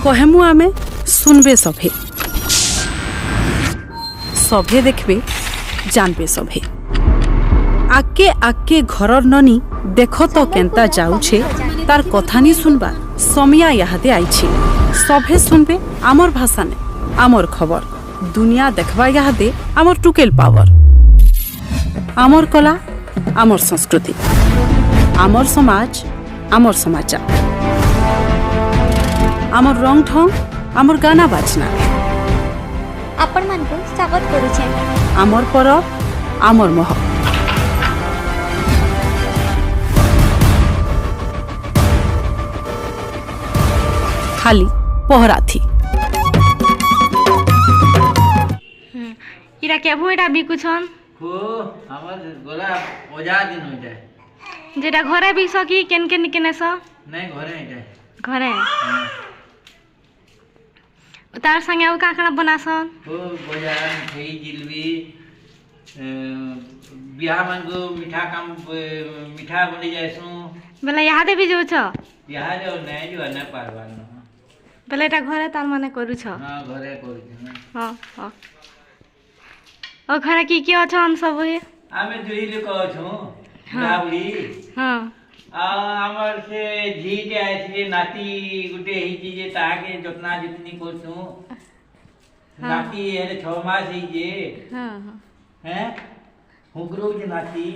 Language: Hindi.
कहेमु आमे सुनबे सभे सभे देखबे जानबे सभे आके आके घरर ननी देख तो केंता जाऊछे तार कथा नी सुनबा समिया याहादे आइछे सभे सुनबे आमर भाषा ने आमर खबर दुनिया देखबा याहादे आमर टुकेल पावर आमर कला आमर संस्कृति आमर समाज आमर समाचार आमर रंग ढंग आमर गाना बाजना आपण मानकु स्वागत करूछे आमर परब आमर महक खाली पहरा थी इरा केबो एटा बिकुछन को हमर गोला ओजा दिन हो जाए जेटा घरे बिस की केन केन केनेस नहीं घरे ही जाए घरे तार संगे और काकड़ा बनासन को गोजान खई जिलबी बियाह मन को मीठा बनी जाएसु बेला यादे भी जो छ बियाह जो नहीं जो न पारवान बेला एटा घरे तार माने करू छ हां घरे करू हां हां और घरे की अछन सब हे आमे दुई ले कहू छु गावड़ी हां आमर से झीटे आइछे नाती गुटे ही जे ताके जतना जितनी करछु नाती हे 6 मास ही जे हां हैं हुकरो जे नाती